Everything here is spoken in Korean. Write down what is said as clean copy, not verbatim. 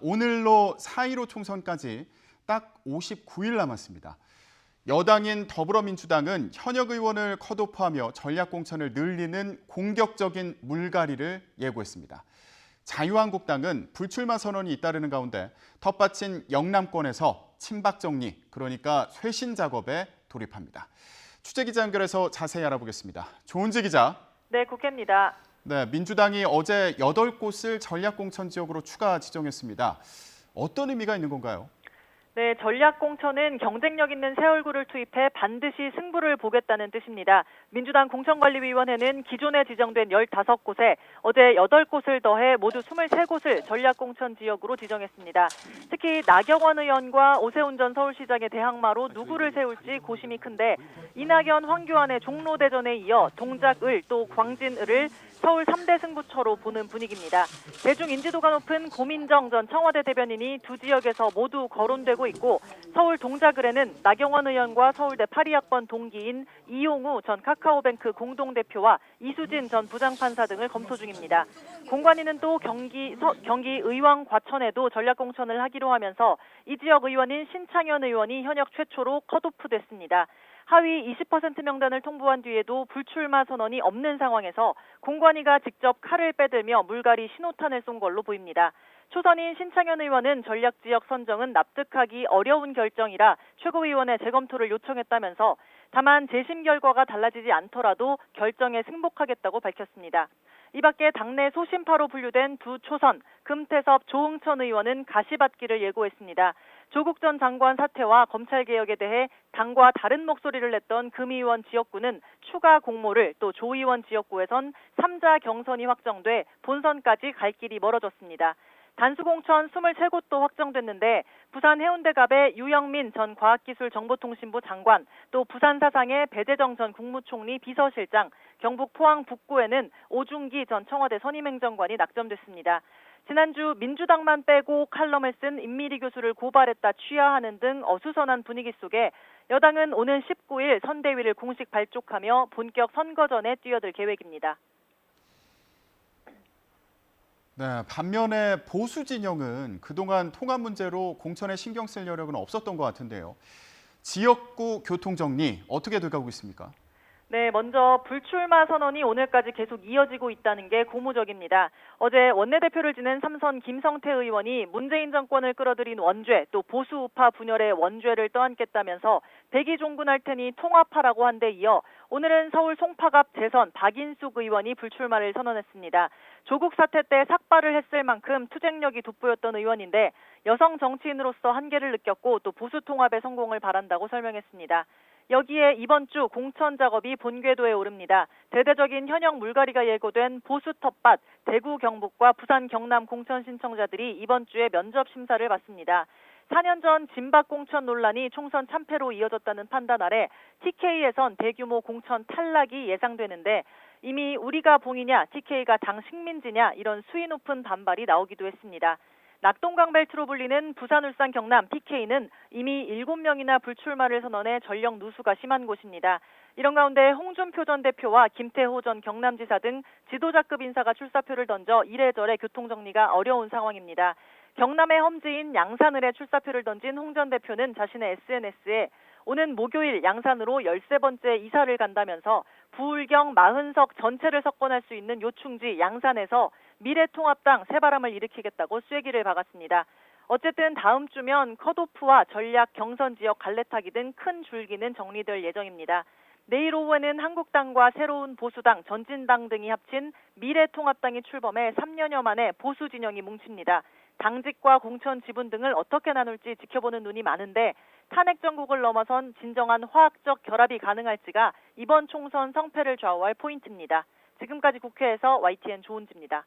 오늘로 4.15 총선까지 딱 59일 남았습니다. 여당인 더불어민주당은 현역 의원을 컷오프하며 전략공천을 늘리는 공격적인 물갈이를 예고했습니다. 자유한국당은 불출마 선언이 잇따르는 가운데 텃밭인 영남권에서 친박 정리, 그러니까 쇄신 작업에 돌입합니다. 취재기자 연결해서 자세히 알아보겠습니다. 조은지 기자. 네, 국회입니다. 네, 민주당이 어제 8곳을 전략공천 지역으로 추가 지정했습니다. 어떤 의미가 있는 건가요? 네, 전략공천은 경쟁력 있는 새 얼굴을 투입해 반드시 승부를 보겠다는 뜻입니다. 민주당 공천관리위원회는 기존에 지정된 15곳에 어제 8곳을 더해 모두 23곳을 전략공천 지역으로 지정했습니다. 특히 나경원 의원과 오세훈 전 서울시장의 대항마로 누구를 세울지 고심이 큰데 이낙연, 황교안의 종로대전에 이어 동작을 또 광진을을 서울 3대 승부처로 보는 분위기입니다. 대중 인지도가 높은 고민정 전 청와대 대변인이 두 지역에서 모두 거론되고 있고 서울 동작을에는 나경원 의원과 서울대 82학번 동기인 이용우 전 카카오뱅크 공동대표와 이수진 전 부장판사 등을 검토 중입니다. 공관위는 또 경기 의왕 과천에도 전략공천을 하기로 하면서 이 지역 의원인 신창현 의원이 현역 최초로 컷오프됐습니다. 하위 20% 명단을 통보한 뒤에도 불출마 선언이 없는 상황에서 공관위가 직접 칼을 빼들며 물갈이 신호탄을 쏜 걸로 보입니다. 초선인 신창현 의원은 전략지역 선정은 납득하기 어려운 결정이라 최고위원회 재검토를 요청했다면서 다만 재심 결과가 달라지지 않더라도 결정에 승복하겠다고 밝혔습니다. 이 밖에 당내 소심파로 분류된 두 초선, 금태섭, 조응천 의원은 가시받기를 예고했습니다. 조국 전 장관 사퇴와 검찰개혁에 대해 당과 다른 목소리를 냈던 금 의원 지역구는 추가 공모를, 또 조 의원 지역구에선 3자 경선이 확정돼 본선까지 갈 길이 멀어졌습니다. 단수공천 23곳도 확정됐는데 부산 해운대갑의 유영민 전 과학기술정보통신부 장관, 또 부산 사상의 배재정 전 국무총리 비서실장, 경북 포항 북구에는 오중기 전 청와대 선임행정관이 낙점됐습니다. 지난주 민주당만 빼고 칼럼을 쓴 임미리 교수를 고발했다 취하하는 등 어수선한 분위기 속에 여당은 오는 19일 선대위를 공식 발족하며 본격 선거전에 뛰어들 계획입니다. 네, 반면에 보수 진영은 그동안 통합 문제로 공천에 신경 쓸 여력은 없었던 것 같은데요. 지역구 교통정리 어떻게 돼가고 있습니까? 네, 먼저 불출마 선언이 오늘까지 계속 이어지고 있다는 게 고무적입니다. 어제 원내대표를 지낸 삼선 김성태 의원이 문재인 정권을 끌어들인 원죄, 또 보수 우파 분열의 원죄를 떠안겠다면서 백의종군할 테니 통합하라고 한 데 이어 오늘은 서울 송파갑 재선 박인숙 의원이 불출마를 선언했습니다. 조국 사태 때 삭발을 했을 만큼 투쟁력이 돋보였던 의원인데 여성 정치인으로서 한계를 느꼈고 또 보수 통합의 성공을 바란다고 설명했습니다. 여기에 이번 주 공천 작업이 본궤도에 오릅니다. 대대적인 현역 물갈이가 예고된 보수 텃밭, 대구 경북과 부산 경남 공천 신청자들이 이번 주에 면접 심사를 받습니다. 4년 전 진박 공천 논란이 총선 참패로 이어졌다는 판단 아래 TK에선 대규모 공천 탈락이 예상되는데 이미 우리가 봉이냐, TK가 당 식민지냐 이런 수위 높은 반발이 나오기도 했습니다. 낙동강벨트로 불리는 부산, 울산, 경남 PK는 이미 7명이나 불출마를 선언해 전력 누수가 심한 곳입니다. 이런 가운데 홍준표 전 대표와 김태호 전 경남지사 등 지도자급 인사가 출사표를 던져 이래저래 교통정리가 어려운 상황입니다. 경남의 험지인 양산을에 출사표를 던진 홍 전 대표는 자신의 SNS에 오는 목요일 양산으로 13번째 이사를 간다면서 부울경 40석 전체를 석권할 수 있는 요충지 양산에서 미래통합당 새바람을 일으키겠다고 쐐기를 박았습니다. 어쨌든 다음 주면 컷오프와 전략 경선 지역 갈래타기 등 큰 줄기는 정리될 예정입니다. 내일 오후에는 한국당과 새로운 보수당, 전진당 등이 합친 미래통합당이 출범해 3년여 만에 보수 진영이 뭉칩니다. 당직과 공천 지분 등을 어떻게 나눌지 지켜보는 눈이 많은데 탄핵 정국을 넘어선 진정한 화학적 결합이 가능할지가 이번 총선 성패를 좌우할 포인트입니다. 지금까지 국회에서 YTN 조은지입니다.